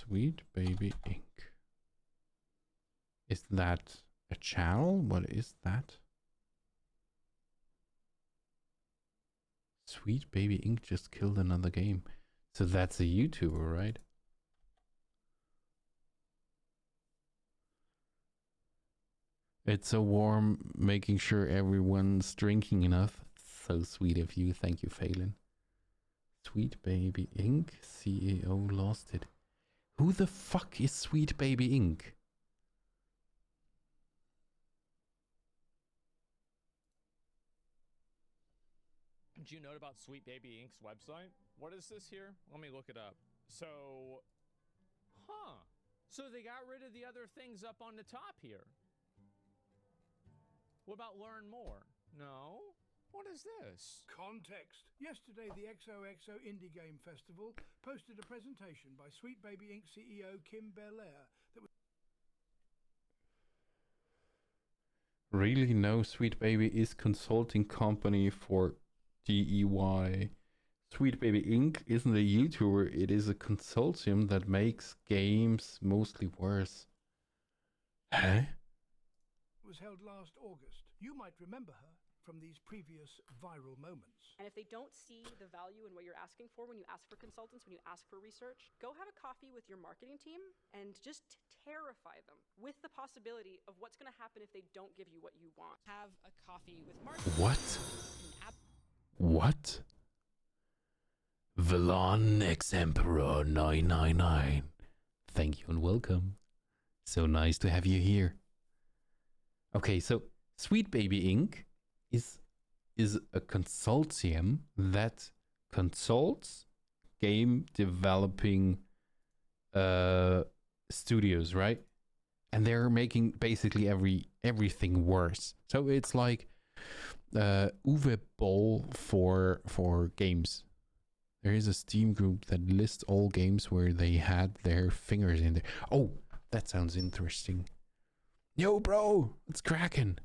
Sweet Baby Inc. Is that a channel? What is that? Sweet Baby Inc. just killed another game. So that's a YouTuber, right? It's so warm, making sure everyone's drinking enough. So sweet of you. Thank you, Phelan. Sweet Baby Inc. CEO lost it. Who the fuck is Sweet Baby Inc.? Did you know about Sweet Baby Inc.'s website? What is this here? Let me look it up. So, so they got rid of the other things up on the top here. What about learn more? No? What is this? Context. Yesterday, the XOXO Indie Game Festival posted a presentation by Sweet Baby Inc. CEO Kim Belair that was... Really? No, Sweet Baby is consulting company for DEY. Sweet Baby Inc. isn't a YouTuber, it is a consortium that makes games mostly worse. Huh? was held last August. You might remember her from these previous viral moments. And if they don't see the value in what you're asking for when you ask for consultants, when you ask for research, go have a coffee with your marketing team and just terrify them with the possibility of what's going to happen if they don't give you what you want. Have a coffee with marketing. What? What? Villan Ex-Emperor 999. Thank you and welcome. So nice to have you here. Okay, so Sweet Baby Inc. is a consortium that consults game developing studios, right? And they're making basically everything worse. So it's like Uwe Boll for games. There is a Steam group that lists all games where they had their fingers in there. Oh, that sounds interesting. Yo, bro, it's cracking.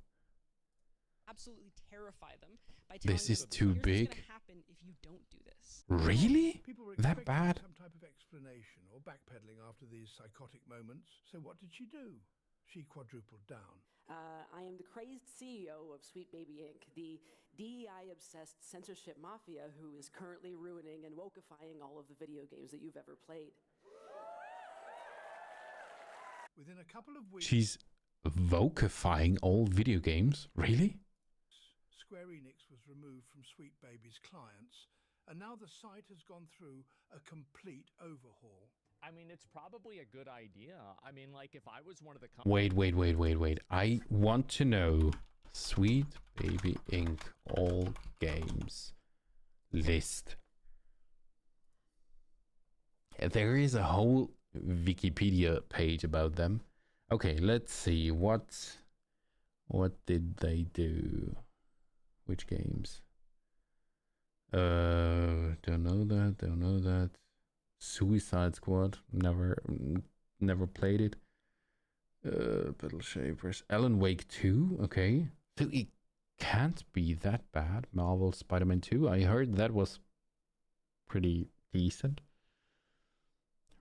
Absolutely terrify them by telling This is them, too here's big. What's gonna happen if you don't do this. Really? People were That expecting bad? some type of explanation or backpedaling after these psychotic moments. So what did she do? She quadrupled down. I am the crazed CEO of Sweet Baby Inc., the DEI-obsessed censorship mafia who is currently ruining and wokeifying all of the video games that you've ever played. Within a couple of weeks, She's vocifying all video games? Really? Square Enix was removed from Sweet Baby's clients, and now the site has gone through a complete overhaul. I mean, it's probably a good idea. I mean, like, if I was one of the companies... Wait. I want to know Sweet Baby Inc. all games list. There is a whole Wikipedia page about them. Okay, let's see. What did they do? Which games? Don't know that. Suicide Squad, never played it. Battle Shapers, Alan Wake 2, okay. So it can't be that bad. Marvel Spider-Man 2, I heard that was pretty decent.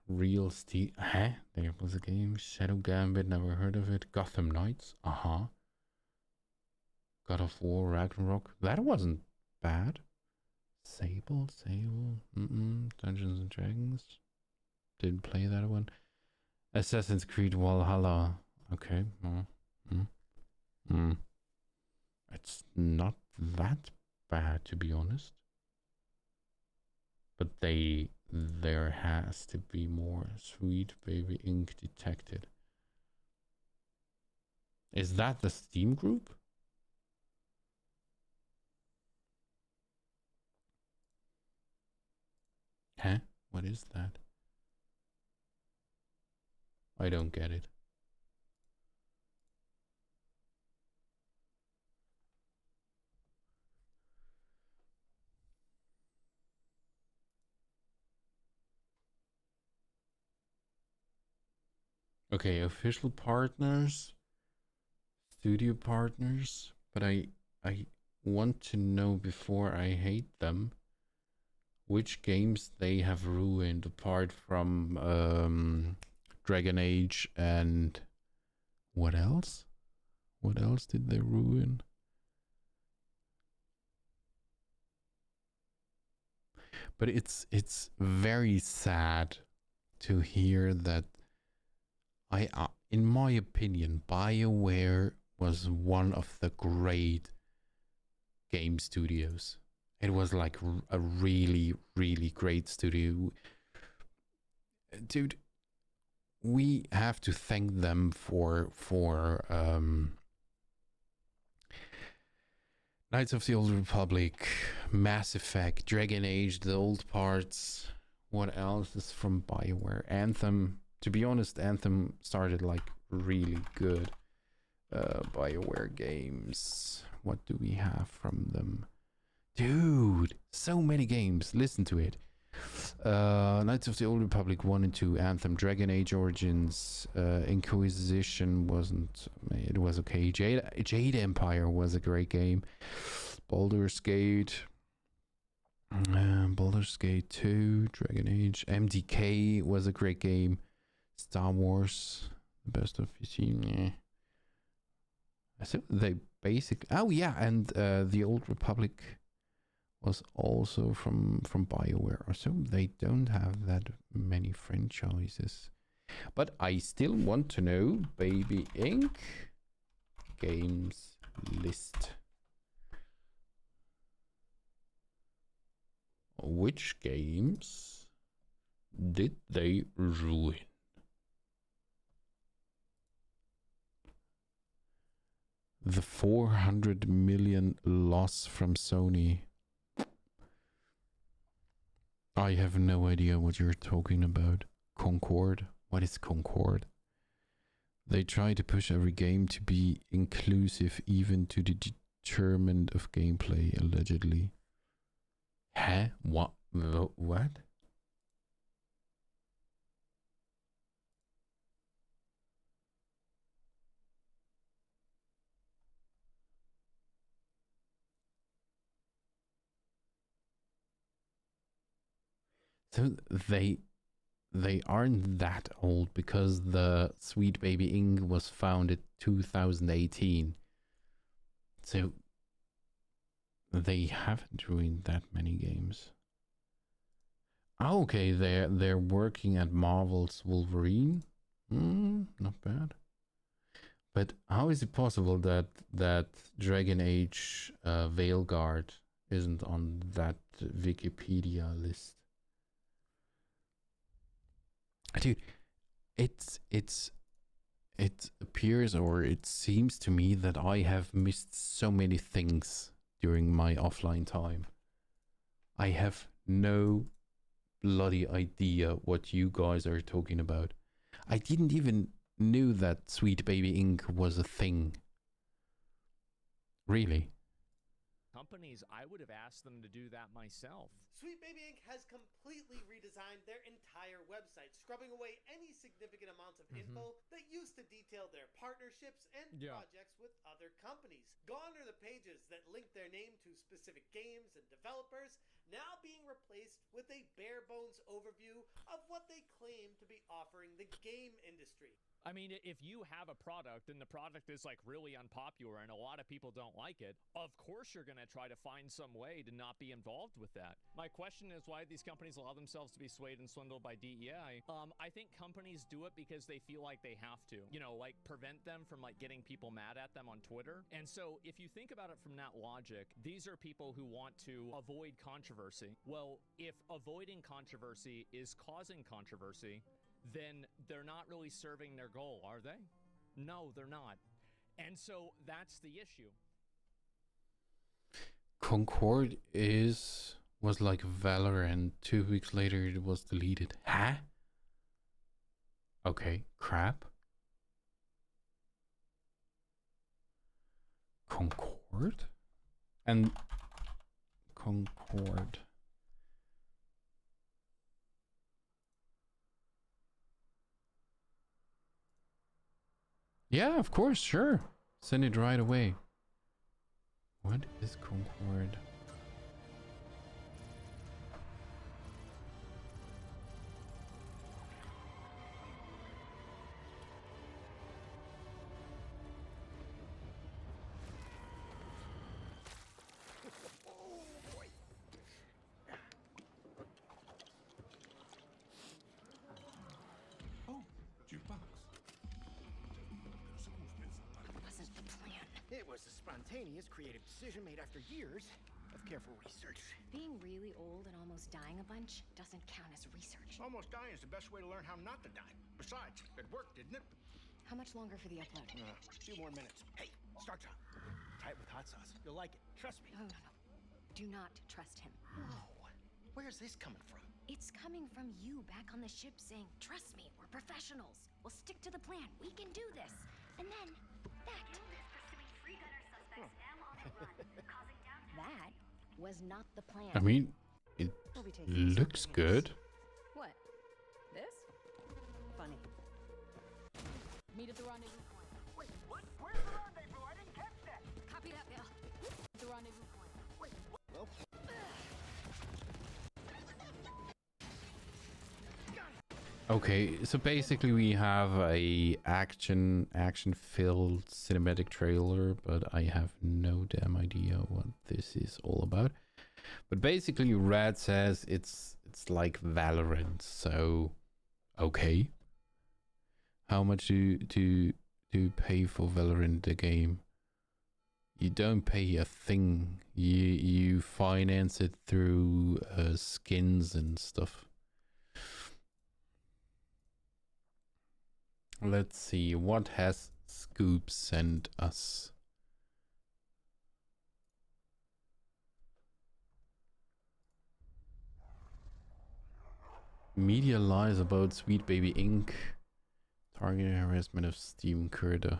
Real Steel, there was a game. Shadow Gambit, never heard of it. Gotham Knights, God of War, Ragnarok, that wasn't bad. Sable, Dungeons and Dragons, didn't play that one. Assassin's Creed Valhalla, okay. It's not that bad, to be honest. But there has to be more Sweet Baby Inc. detected. Is that the Steam group? Huh? What is that? I don't get it. Okay, official partners, studio partners, but I want to know before I hate them which games they have ruined apart from Dragon Age and what else? What else did they ruin? But it's very sad to hear that in my opinion, BioWare was one of the great game studios. It was like a really, really great studio. Dude, we have to thank them for Knights of the Old Republic, Mass Effect, Dragon Age, the old parts. What else is from BioWare? Anthem. To be honest, Anthem started like really good. BioWare games. What do we have from them? Dude, so many games. Listen to it. Knights of the Old Republic 1 and 2, Anthem, Dragon Age Origins, Inquisition wasn't, it was okay. Jade Empire was a great game. Baldur's Gate 2, Dragon Age, MDK was a great game. Star Wars, the best of seen. I think they basically, oh yeah, and the Old Republic was also from BioWare, so they don't have that many franchises. But I still want to know Baby Inc. games list. Which games did they ruin? The 400 million loss from Sony. I have no idea what you're talking about. Concord? What is Concord? They try to push every game to be inclusive, even to the determinant of gameplay, allegedly. Huh? What? What? So they aren't that old because the Sweet Baby Inc. was founded 2018. So they haven't ruined that many games. Oh, okay, they're working at Marvel's Wolverine. Not bad. But how is it possible that Dragon Age Veilguard isn't on that Wikipedia list? Dude, it appears, or it seems to me, that I have missed so many things during my offline time. I have no bloody idea what you guys are talking about. I didn't even knew that Sweet Baby Inc. was a thing. Really? Companies, I would have asked them to do that myself. Sweet Baby Inc. has completely redesigned their entire website, scrubbing away any significant amounts of info that used to detail their partnerships and projects with other companies. Gone are the pages that link their name to specific games and developers, now being replaced with a bare-bones overview of what they claim to be offering the game industry. I mean, if you have a product and the product is like really unpopular and a lot of people don't like it, of course you're going to try to find some way to not be involved with that. My question is why these companies allow themselves to be swayed and swindled by DEI. I think companies do it because they feel like they have to, you know, like prevent them from like getting people mad at them on Twitter. And so if you think about it from that logic, these are people who want to avoid controversy. Well, if avoiding controversy is causing controversy, then they're not really serving their goal, are they? No, they're not. And so that's the issue. Concord was like Valorant. 2 weeks later it was deleted. Huh? Okay, crap. Concord? And Concord. Yeah, of course, sure. Send it right away. What is Concord? was a spontaneous, creative decision made after years of careful research. Being really old and almost dying a bunch doesn't count as research. Almost dying is the best way to learn how not to die. Besides, it worked, didn't it? How much longer for the upload? A few more minutes. Hey, start time. Try it with hot sauce. You'll like it. Trust me. No. Do not trust him. Whoa. Where's this coming from? It's coming from you back on the ship saying, trust me, we're professionals. We'll stick to the plan. We can do this. And then that. That was not the plan. I mean, it looks good. What? This? Funny. Meet at the rendezvous point. Wait, what? Where's the rendezvous? I didn't catch that. Copy that, Bill. The rendezvous point. Wait, what? Well. Okay, so basically we have a action-filled cinematic trailer, but I have no damn idea what this is all about. But basically, Red says it's like Valorant, so okay. How much to pay for Valorant the game? You don't pay a thing. You finance it through skins and stuff. Let's see, what has Scoop sent us? Media lies about Sweet Baby Inc. Targeted harassment of Steven Curda.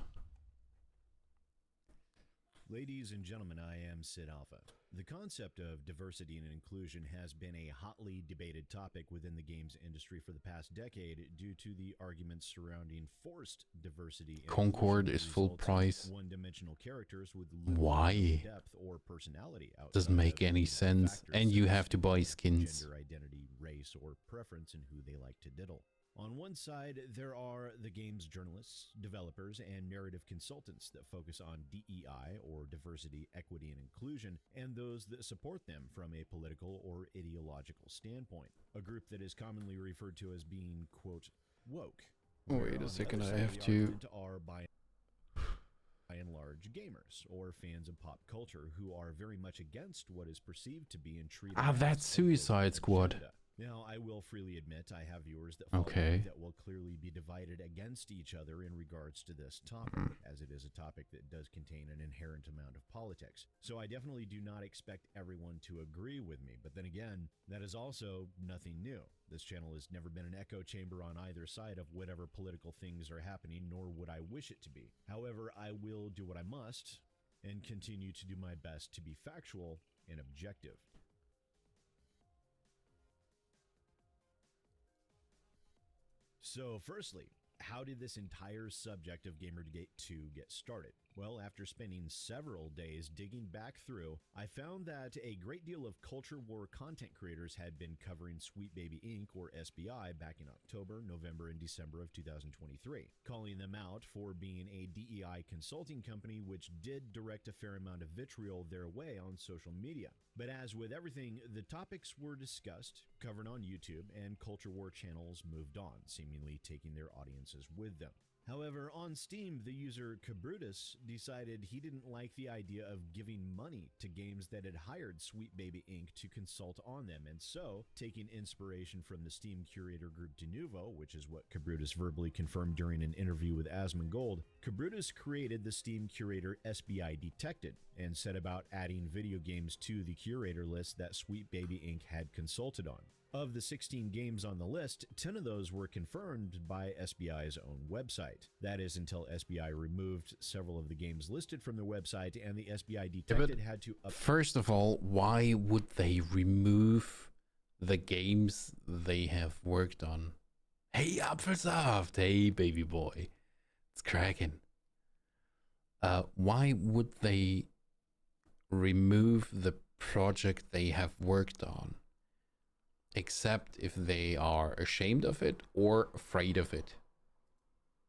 Ladies and gentlemen, I am Sid Alpha. The concept of diversity and inclusion has been a hotly debated topic within the games industry for the past decade due to the arguments surrounding forced diversity. Concord is full price. One-dimensional characters with why? Depth or personality doesn't make any sense, and you have to buy skins. Gender identity, race, or preference in who they like to diddle. On one side, there are the game's journalists, developers, and narrative consultants that focus on DEI, or diversity, equity, and inclusion, and those that support them from a political or ideological standpoint. A group that is commonly referred to as being, quote, woke. Wait a second, I have to... are by and large gamers, or fans of pop culture, who are very much against what is perceived to be and treated that's Suicide Squad. Agenda. Now, I will freely admit I have viewers that follow me that will clearly be divided against each other in regards to this topic, as it is a topic that does contain an inherent amount of politics. So I definitely do not expect everyone to agree with me, but then again, that is also nothing new. This channel has never been an echo chamber on either side of whatever political things are happening, nor would I wish it to be. However, I will do what I must and continue to do my best to be factual and objective. So firstly, how did this entire subject of Gamergate 2 get started? Well, after spending several days digging back through, I found that a great deal of culture war content creators had been covering Sweet Baby Inc. or SBI back in October, November, and December of 2023, calling them out for being a DEI consulting company which did direct a fair amount of vitriol their way on social media. But as with everything, the topics were discussed, covered on YouTube, and culture war channels moved on, seemingly taking their audiences with them. However, on Steam, the user Cabrutus decided he didn't like the idea of giving money to games that had hired Sweet Baby Inc. to consult on them, and so, taking inspiration from the Steam curator group Denuvo, which is what Cabrutus verbally confirmed during an interview with Asmongold, Cabrutus created the Steam curator SBI Detected, and set about adding video games to the curator list that Sweet Baby Inc. had consulted on. Of the 16 games on the list, 10 of those were confirmed by SBI's own website. That is until SBI removed several of the games listed from their website, and the SBI Detected had to... First of all, why would they remove the games they have worked on? Hey, Apfelsaft! Hey, baby boy. It's cracking. Why would they remove the project they have worked on? Except if they are ashamed of it or afraid of it.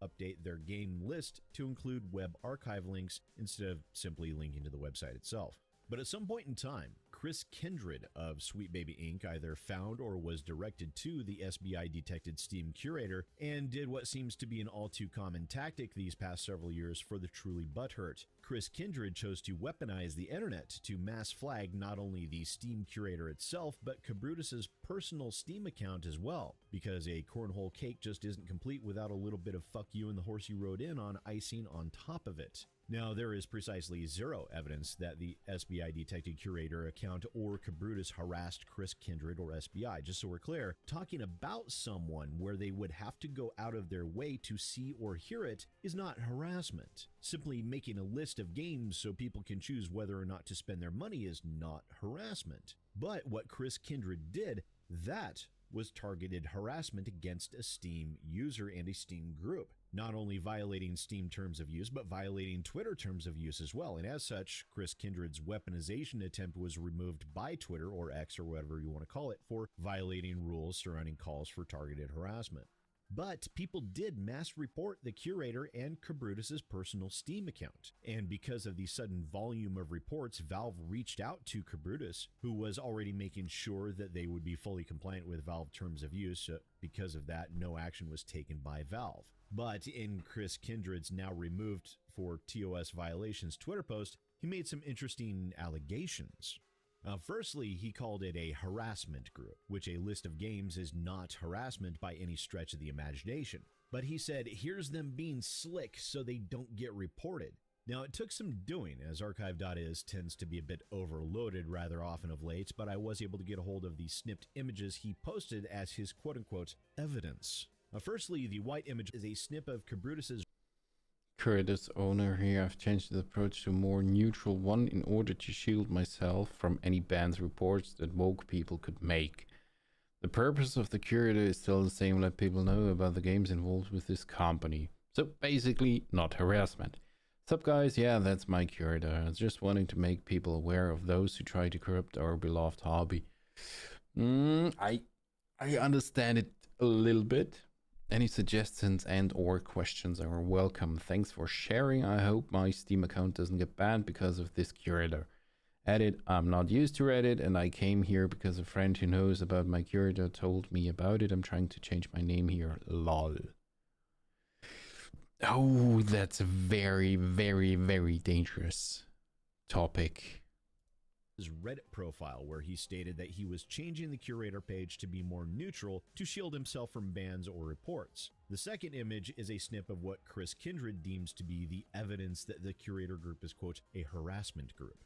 Update their game list to include web archive links instead of simply linking to the website itself. But at some point in time, Chris Kindred of Sweet Baby Inc. either found or was directed to the SBI-detected Steam curator and did what seems to be an all-too common tactic these past several years for the truly butthurt. Chris Kindred chose to weaponize the internet to mass flag not only the Steam curator itself, but Kabrutus's personal Steam account as well, because a cornhole cake just isn't complete without a little bit of fuck you and the horse you rode in on icing on top of it. Now, there is precisely zero evidence that the SBI detected curator account or Kabrutus harassed Chris Kindred or SBI. Just so we're clear, talking about someone where they would have to go out of their way to see or hear it is not harassment. Simply making a list of games so people can choose whether or not to spend their money is not harassment. But what Chris Kindred did, that was targeted harassment against a Steam user and a Steam group. Not only violating Steam terms of use, but violating Twitter terms of use as well. And as such, Chris Kindred's weaponization attempt was removed by Twitter, or X, or whatever you want to call it, for violating rules surrounding calls for targeted harassment. But people did mass report the curator and Kabrutus's personal Steam account. And because of the sudden volume of reports, Valve reached out to Kabrutus, who was already making sure that they would be fully compliant with Valve terms of use. Because of that, no action was taken by Valve. But in Chris Kindred's now removed for TOS violations Twitter post, he made some interesting allegations. Firstly, he called it a harassment group, which a list of games is not harassment by any stretch of the imagination. But he said, here's them being slick so they don't get reported. Now, it took some doing, as archive.is tends to be a bit overloaded rather often of late, but I was able to get a hold of the snipped images he posted as his quote-unquote evidence. Firstly, the white image is a snip of Kabrutus's Curator's owner here. I've changed the approach to a more neutral one in order to shield myself from any bans reports that woke people could make. The purpose of the curator is still the same, let people know about the games involved with this company. So basically, not harassment. Sup guys, yeah, that's my curator. I was just wanting to make people aware of those who try to corrupt our beloved hobby. I understand it a little bit. Any suggestions and or questions are welcome. Thanks for sharing. I hope my Steam account doesn't get banned because of this curator. Edit, I'm not used to Reddit and I came here because a friend who knows about my curator told me about it. I'm trying to change my name here. Lol. Oh, that's a very, very, very dangerous topic. His Reddit profile, where he stated that he was changing the curator page to be more neutral to shield himself from bans or reports. The second image is a snip of what Chris Kindred deems to be the evidence that the curator group is, quote, a harassment group.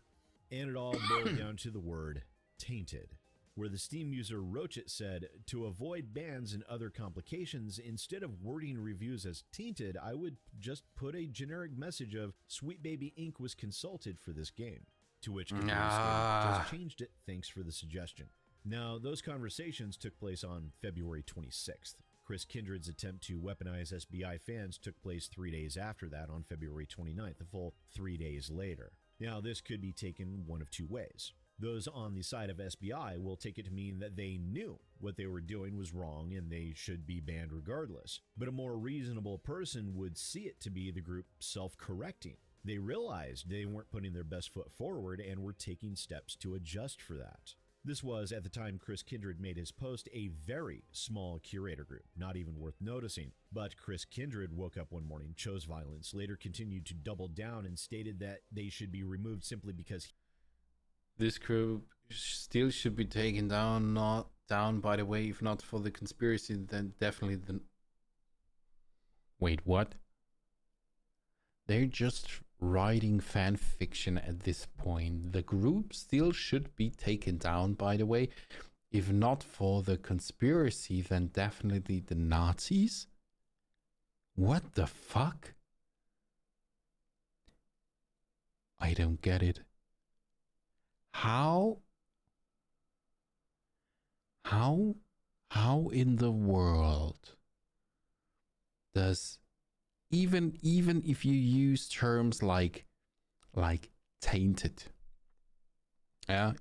And it all boiled down to the word tainted, where the Steam user Roachit said, to avoid bans and other complications, instead of wording reviews as tainted, I would just put a generic message of Sweet Baby Inc. was consulted for this game. To which Kabrutus just changed it, thanks for the suggestion. Now, those conversations took place on February 26th. Chris Kindred's attempt to weaponize SBI fans took place 3 days after that on February 29th, a full 3 days later. Now, this could be taken one of two ways. Those on the side of SBI will take it to mean that they knew what they were doing was wrong and they should be banned regardless. But a more reasonable person would see it to be the group self-correcting. They realized they weren't putting their best foot forward and were taking steps to adjust for that. This was, at the time Chris Kindred made his post, a very small curator group, not even worth noticing. But Chris Kindred woke up one morning, chose violence, later continued to double down and stated that they should be removed simply because this group still should be taken down, not down, by the way, if not for the conspiracy, then definitely the... Wait, what? They're just writing fan fiction at this point. The group still should be taken down, by the way. If not for the conspiracy, then definitely the Nazis? What the fuck? I don't get it. How in the world does even if you use terms like tainted,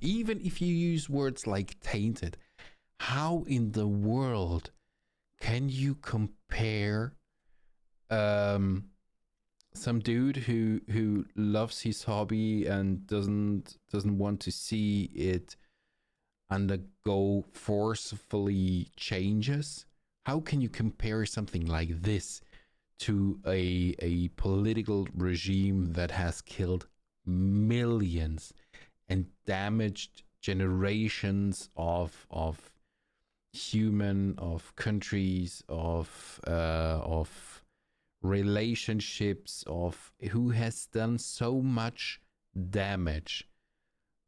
even if you use words like tainted, how in the world can you compare some dude who loves his hobby and doesn't want to see it undergo forcefully changes. How can you compare something like this to a political regime that has killed millions and damaged generations of countries, of relationships, of who has done so much damage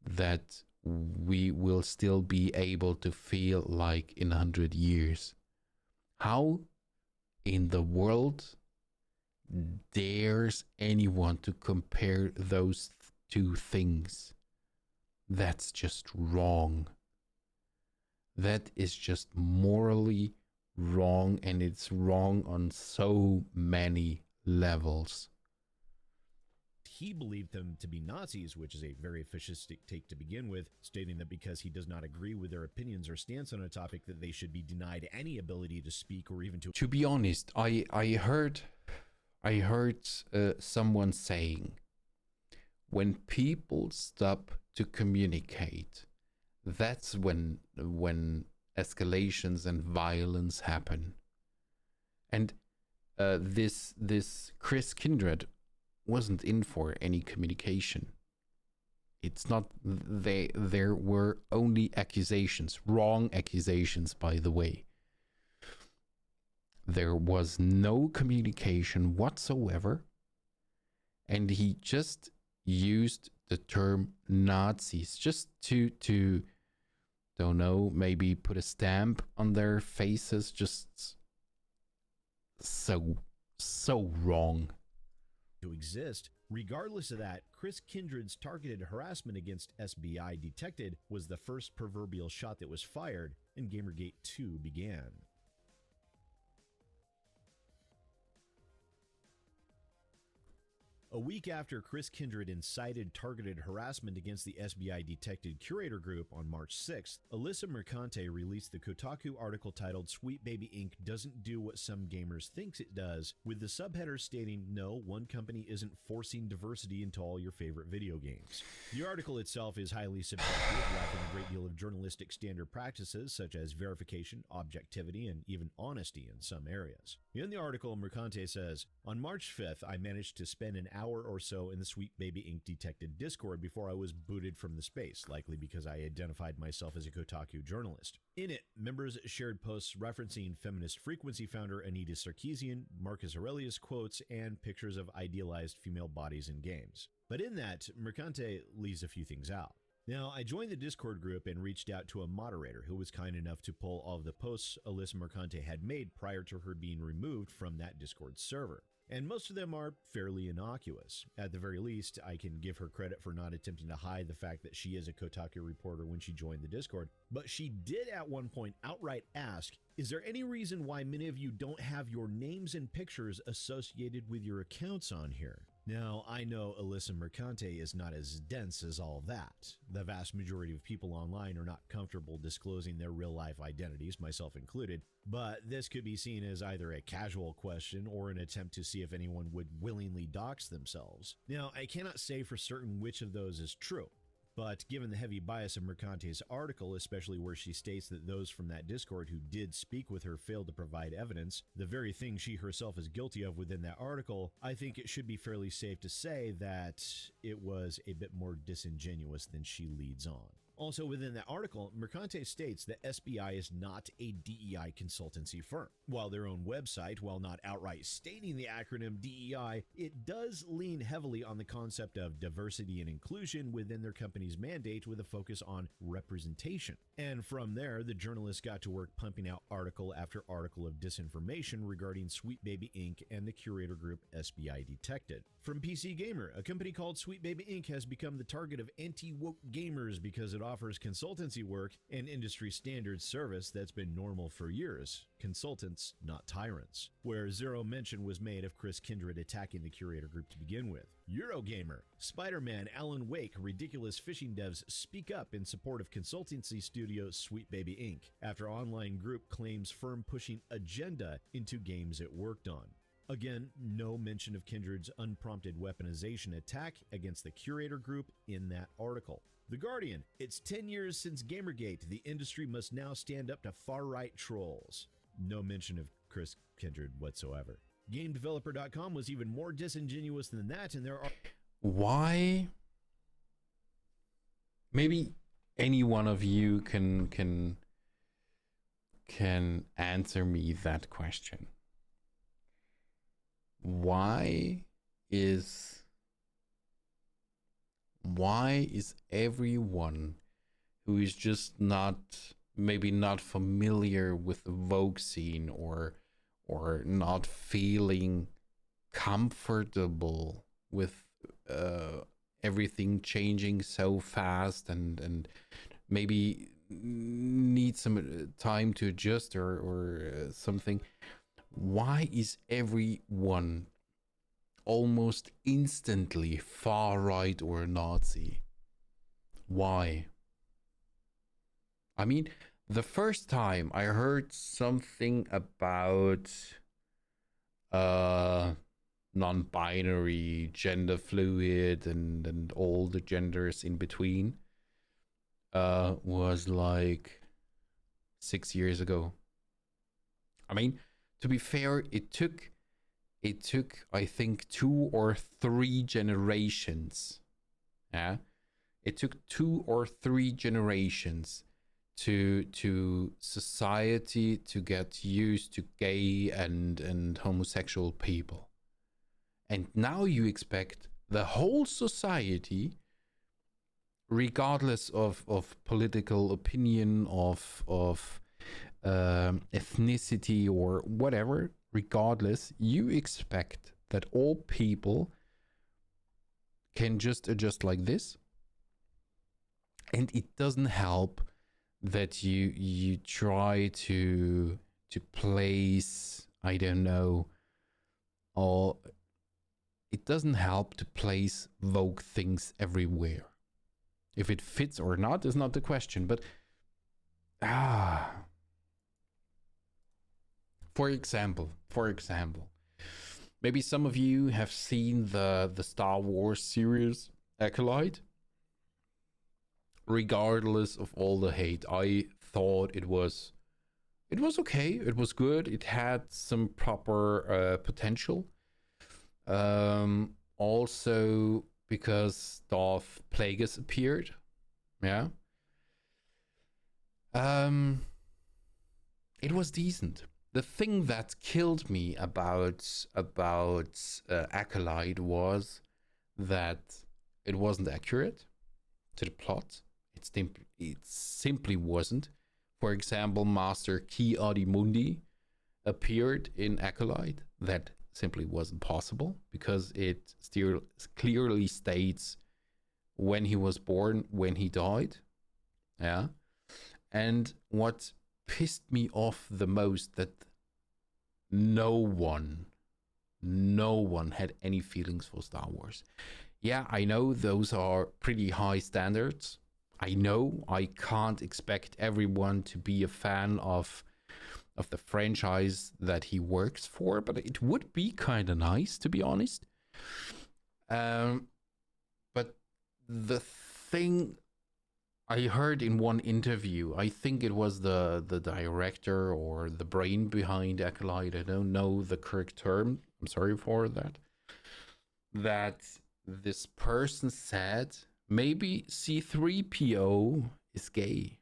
that we will still be able to feel like in 100 years? How in the world dares anyone to compare those two things? That's just wrong. That is just morally wrong, and it's wrong on so many levels. He believed them to be Nazis, which is a very fascistic take to begin with, stating that because he does not agree with their opinions or stance on a topic, that they should be denied any ability to speak or even to... To be honest, I heard someone saying, when people stop to communicate, that's when escalations and violence happen. And this Chris Kindred wasn't in for any communication. It's not, there were only accusations, wrong accusations, by the way. There was no communication whatsoever, and he just used the term Nazis just to don't know, maybe put a stamp on their faces. Just so wrong to exist. Regardless of that, Chris Kindred's targeted harassment against SBI Detected was the first proverbial shot that was fired, and Gamergate 2 began. A week after Chris Kindred incited targeted harassment against the SBI Detected Curator Group on March 6th, Alyssa Mercante released the Kotaku article titled "Sweet Baby Inc. Doesn't Do What Some Gamers Thinks It Does," with the subheader stating, "No, one company isn't forcing diversity into all your favorite video games." The article itself is highly subjective, lacking a great deal of journalistic standard practices such as verification, objectivity, and even honesty in some areas. In the article, Mercante says, "On March 5th, I managed to spend an hour or so in the Sweet Baby Inc. Detected Discord before I was booted from the space, likely because I identified myself as a Kotaku journalist. In it, members shared posts referencing Feminist Frequency founder Anita Sarkeesian, Marcus Aurelius quotes, and pictures of idealized female bodies in games. But in that, Mercante leaves a few things out. Now, I joined the Discord group and reached out to a moderator who was kind enough to pull all of the posts Alyssa Mercante had made prior to her being removed from that Discord server. And most of them are fairly innocuous. At the very least, I can give her credit for not attempting to hide the fact that she is a Kotaku reporter when she joined the Discord, but she did at one point outright ask, "Is there any reason why many of you don't have your names and pictures associated with your accounts on here?" Now, I know Alyssa Mercante is not as dense as all that. The vast majority of people online are not comfortable disclosing their real-life identities, myself included, but this could be seen as either a casual question or an attempt to see if anyone would willingly dox themselves. Now, I cannot say for certain which of those is true, but given the heavy bias of Mercante's article, especially where she states that those from that Discord who did speak with her failed to provide evidence, the very thing she herself is guilty of within that article, I think it should be fairly safe to say that it was a bit more disingenuous than she leads on. Also within that article, Mercante states that SBI is not a DEI consultancy firm. While their own website, while not outright stating the acronym DEI, it does lean heavily on the concept of diversity and inclusion within their company's mandate with a focus on representation. And from there, the journalists got to work pumping out article after article of disinformation regarding Sweet Baby Inc. and the curator group SBI Detected. From PC Gamer, a company called Sweet Baby Inc. has become the target of anti-woke gamers because it offers consultancy work and industry standard service that's been normal for years. Consultants, not tyrants. Where zero mention was made of Chris Kindred attacking the curator group to begin with. Eurogamer, Spider-Man, Alan Wake, ridiculous fishing devs speak up in support of consultancy studio Sweet Baby Inc. after online group claims firm pushing agenda into games it worked on. Again, no mention of Kindred's unprompted weaponization attack against the curator group in that article. The Guardian, it's 10 years since Gamergate. The industry must now stand up to far-right trolls. No mention of Chris Kindred whatsoever. GameDeveloper.com was even more disingenuous than that, and there are... Why? Maybe any one of you can answer me that question. Why is everyone who is just maybe not familiar with the Vogue scene or not feeling comfortable with everything changing so fast and maybe need some time to adjust or something, why is everyone almost instantly far right or Nazi? Why? I mean, the first time I heard something about non-binary, gender fluid, and all the genders in between was like 6 years ago. I mean, to be fair, it took I think 2 or 3 generations. Yeah, it took 2 or 3 generations to society to get used to gay and homosexual people. And now you expect the whole society, regardless of political opinion, of ethnicity or whatever, regardless, you expect that all people can just adjust like this. And it doesn't help that you try to place, I don't know, or it doesn't help to place Vogue things everywhere. If it fits or not is not the question, but for example, maybe some of you have seen the Star Wars series Acolyte. Regardless of all the hate, I thought it was okay. It was good. It had some proper potential. Also because Darth Plagueis appeared. Yeah. It was decent. The thing that killed me about Acolyte was that it wasn't accurate to the plot. It simply wasn't. For example, Master Ki-Adi-Mundi appeared in Acolyte. That simply wasn't possible because it still clearly states when he was born, when he died. Yeah. And what pissed me off the most, that no one had any feelings for Star Wars. Yeah, I know those are pretty high standards. I know I can't expect everyone to be a fan of the franchise that he works for, but it would be kind of nice, to be honest. But the thing I heard in one interview, I think it was the director or the brain behind Acolyte, I don't know the correct term, I'm sorry for that, that this person said maybe C-3PO is gay.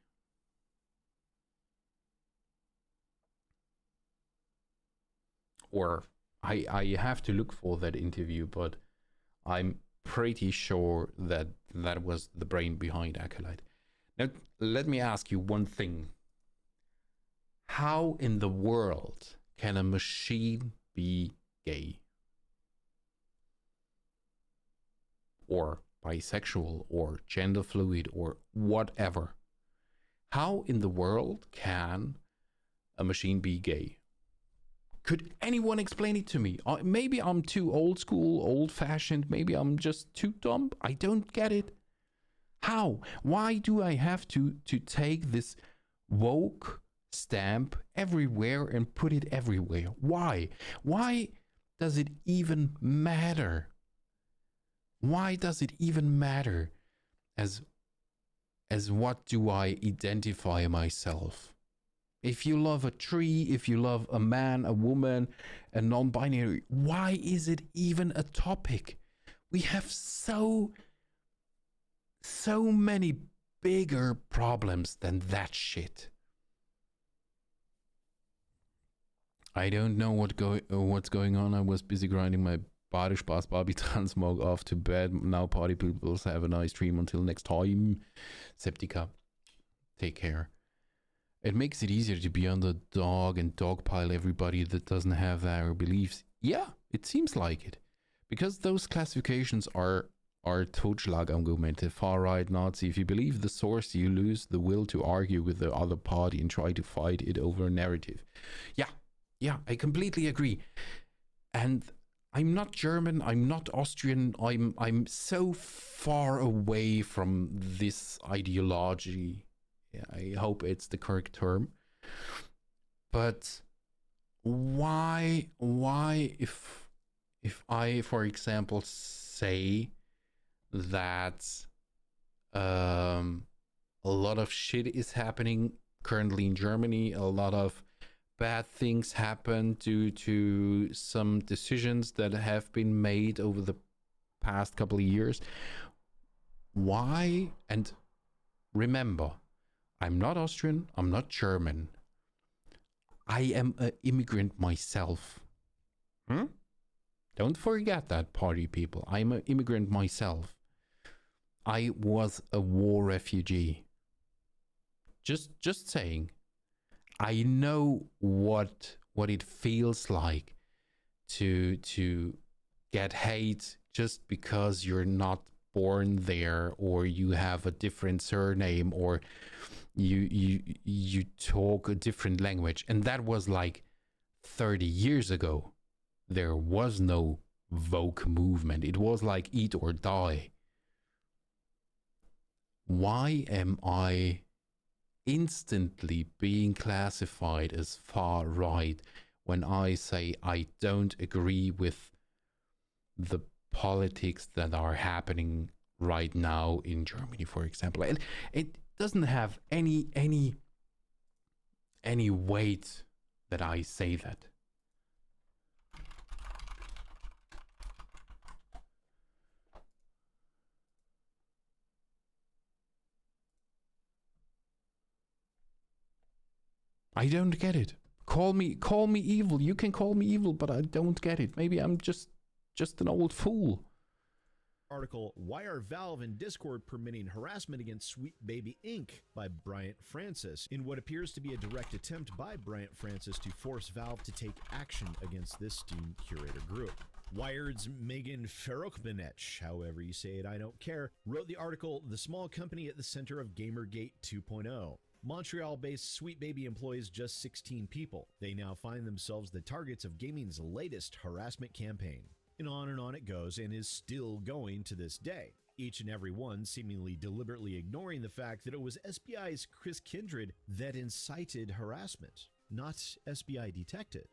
Or I have to look for that interview, but I'm pretty sure that that was the brain behind Acolyte. Now, let me ask you one thing. How in the world can a machine be gay? Or bisexual, or gender fluid, or whatever? How in the world can a machine be gay? Could anyone explain it to me? Maybe I'm too old school, old fashioned. Maybe I'm just too dumb. I don't get it. How? Why do I have to take this woke stamp everywhere and put it everywhere? Why? Why does it even matter? Why does it even matter? As what do I identify myself? If you love a tree, if you love a man, a woman, a non-binary, why is it even a topic? We have so many bigger problems than that shit. I don't know what's going on. I was busy grinding my Body Spaß Barbie Transmog off to bed. Now party people have a nice dream until next time. Septica, take care. It makes it easier to be underdog and dogpile everybody that doesn't have our beliefs. Yeah, it seems like it. Because those classifications are Totschlagargumente, far-right, Nazi. If you believe the source, you lose the will to argue with the other party and try to fight it over a narrative. Yeah, I completely agree. And I'm not German, I'm not Austrian, I'm so far away from this ideology. I hope it's the correct term. But why if I, for example, say that a lot of shit is happening currently in Germany, a lot of bad things happen due to some decisions that have been made over the past couple of years. Why? And remember, I'm not Austrian, I'm not German. I am an immigrant myself. Don't forget that, party people. I'm an immigrant myself. I was a war refugee. Just saying. I know what it feels like to get hate just because you're not born there, or you have a different surname, or you talk a different language. And that was like 30 years ago. There was no woke movement. It was like eat or die. Why am I instantly being classified as far right when I say I don't agree with the politics that are happening right now in Germany, for example? It doesn't have any weight that I say that. I don't get it. Call me evil. You can call me evil, but I don't get it. Maybe I'm just an old fool. Article, Why Are Valve and Discord Permitting Harassment Against Sweet Baby Inc. by Bryant Francis, in what appears to be a direct attempt by Bryant Francis to force Valve to take action against this Steam curator group. Wired's Megan Ferrokmanech, however you say it, I don't care, wrote the article, The Small Company at the Center of Gamergate 2.0. Montreal-based Sweet Baby employs just 16 people. They now find themselves the targets of gaming's latest harassment campaign. And on it goes, and is still going to this day. Each and every one seemingly deliberately ignoring the fact that it was SBI's Chris Kindred that incited harassment, not SBI detected.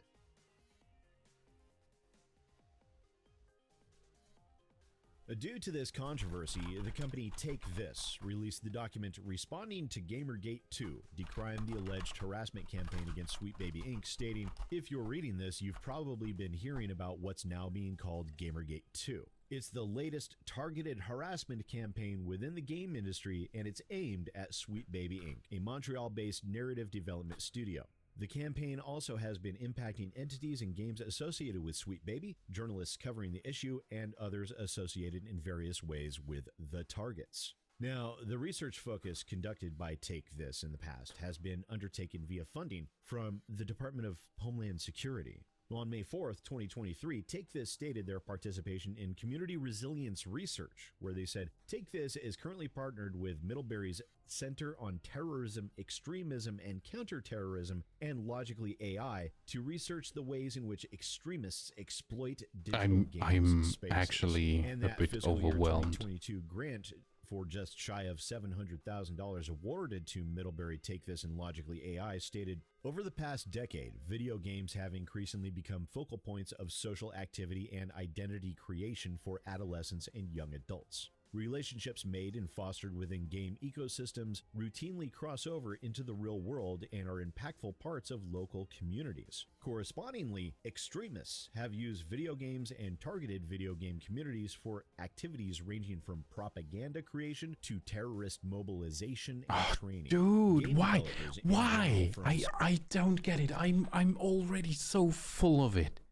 Due to this controversy, the company Take This released the document responding to Gamergate 2, decrying the alleged harassment campaign against Sweet Baby Inc., stating, if you're reading this, you've probably been hearing about what's now being called Gamergate 2. It's the latest targeted harassment campaign within the game industry, and it's aimed at Sweet Baby Inc., a Montreal-based narrative development studio. The campaign also has been impacting entities and games associated with Sweet Baby, journalists covering the issue, and others associated in various ways with the targets. Now, the research focus conducted by Take This in the past has been undertaken via funding from the Department of Homeland Security. On May 4th, 2023, Take This stated their participation in community resilience research, where they said, Take This is currently partnered with Middlebury's Center on Terrorism, Extremism, and Counterterrorism, and Logically AI, to research the ways in which extremists exploit digital games I'm spaces. actually And a that bit fiscal year overwhelmed. 2022 grant for just shy of $700,000 awarded to Middlebury Take This and Logically AI, stated, "Over the past decade, video games have increasingly become focal points of social activity and identity creation for adolescents and young adults. Relationships made and fostered within game ecosystems routinely cross over into the real world and are impactful parts of local communities. Correspondingly, extremists have used video games and targeted video game communities for activities ranging from propaganda creation to terrorist mobilization and training." Dude, Game why? developers and Why? general firms- I don't get it. I'm already so full of it.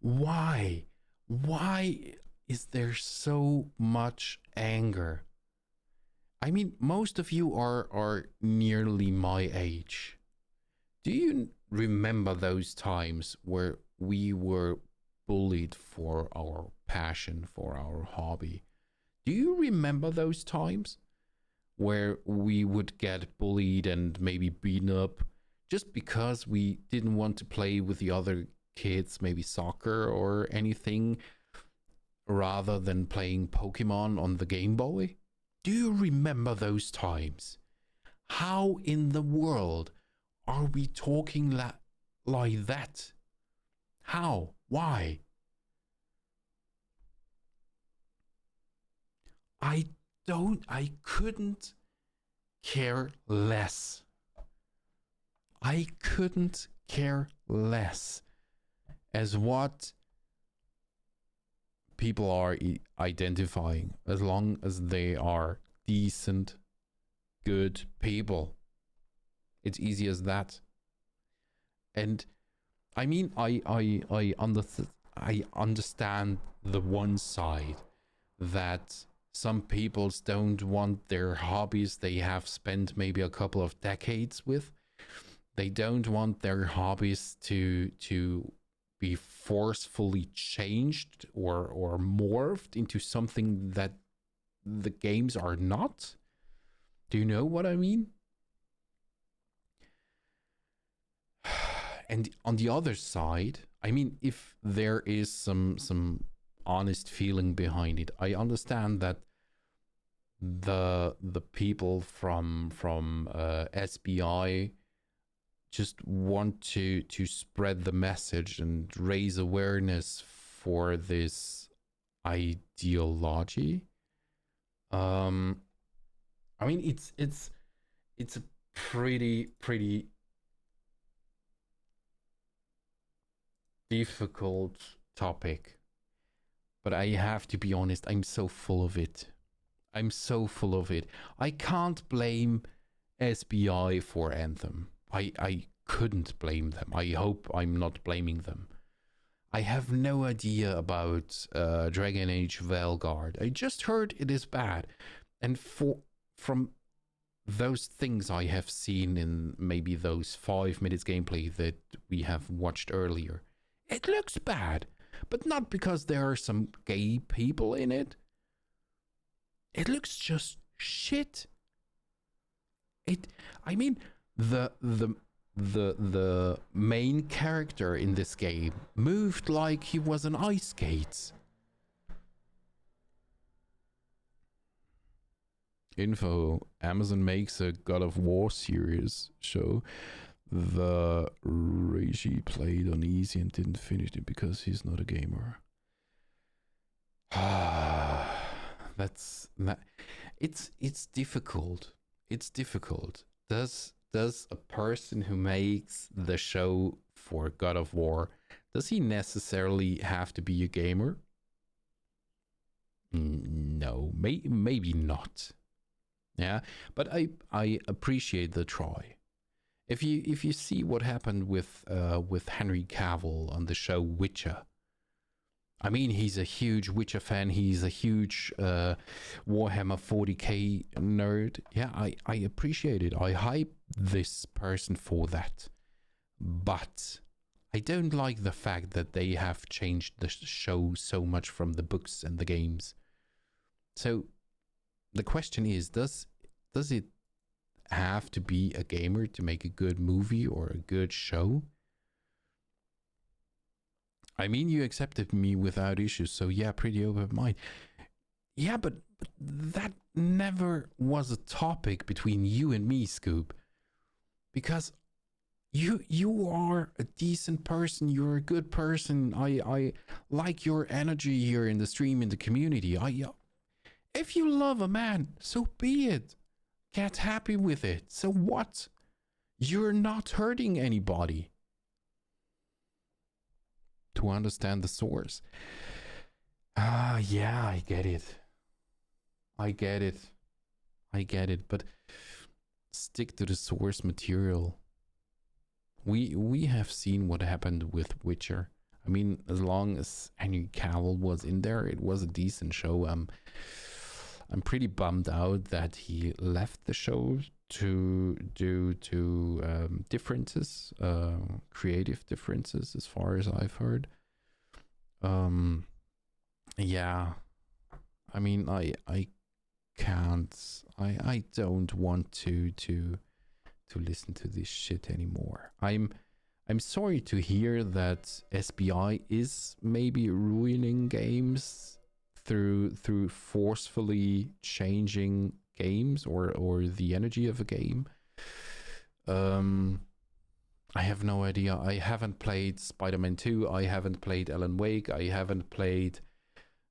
Why? Why is there so much anger? I mean, most of you are nearly my age. Do you remember those times where we were bullied for our passion, for our hobby? Do you remember those times where we would get bullied and maybe beaten up just because we didn't want to play with the other kids, maybe soccer or anything, rather than playing Pokemon on the Game Boy? Do you remember those times? How in the world are we talking like that? How? Why? I couldn't care less. I couldn't care less as what people are identifying, as long as they are decent, good people. It's easy as that. And I mean, I understand the one side that some peoples don't want their hobbies they have spent maybe a couple of decades with. They don't want their hobbies to be forcefully changed or morphed into something that the games are not. Do you know what I mean? And on the other side, I mean, if there is some honest feeling behind it, I understand that the people from SBI just want to spread the message and raise awareness for this ideology. I mean, it's a pretty difficult topic, but I have to be honest, I'm so full of it. I'm so full of it. I can't blame SBI for Anthem. I couldn't blame them. I hope I'm not blaming them. I have no idea about Dragon Age Valgard. I just heard it is bad. And from those things I have seen in maybe those 5 minutes gameplay that we have watched earlier, it looks bad. But not because there are some gay people in it. It looks just shit. I mean, the main character in this game moved like he was on ice skates. Info: Amazon makes a God of War series show. The Reishi played on easy and didn't finish it because he's not a gamer. That's that. It's difficult. It's difficult. Does a person who makes the show for God of War, does he necessarily have to be a gamer? No, maybe not. Yeah, but I appreciate the try. If you see what happened with Henry Cavill on the show Witcher, I mean, he's a huge Witcher fan. He's a huge Warhammer 40k nerd. Yeah, I appreciate it. I hype this person for that. But I don't like the fact that they have changed the show so much from the books and the games. So the question is, does it have to be a gamer to make a good movie or a good show? I mean, you accepted me without issues, so yeah, pretty open mind. Yeah, but that never was a topic between you and me, Scoop, because you are a decent person. You're a good person. I like your energy here in the stream, in the community. If you love a man, so be it. Get happy with it. So what? You're not hurting anybody. To understand the source. Yeah, I get it. But stick to the source material. We have seen what happened with Witcher. I mean, as long as Henry Cavill was in there, it was a decent show. I'm pretty bummed out that he left the show due to differences, creative differences, as far as I've heard. Yeah, I mean, I don't want to listen to this shit anymore. I'm sorry to hear that SBI is maybe ruining games through forcefully changing games or the energy of a game. I have no idea. I haven't played Spider-Man 2. I haven't played Alan Wake. I haven't played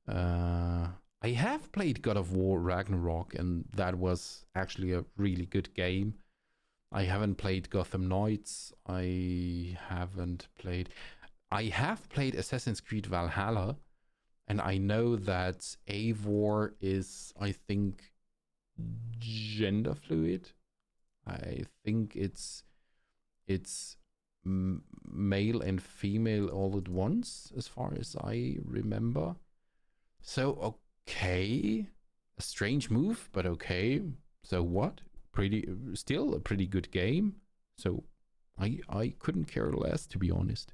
I have played God of War Ragnarok, and that was actually a really good game. I haven't played Gotham Knights. I have played Assassin's Creed Valhalla, and I know that Eivor is, I think, gender fluid. I think it's male and female all at once, as far as I remember. So, okay, a strange move, but okay. So what? Still a pretty good game. So I couldn't care less, to be honest.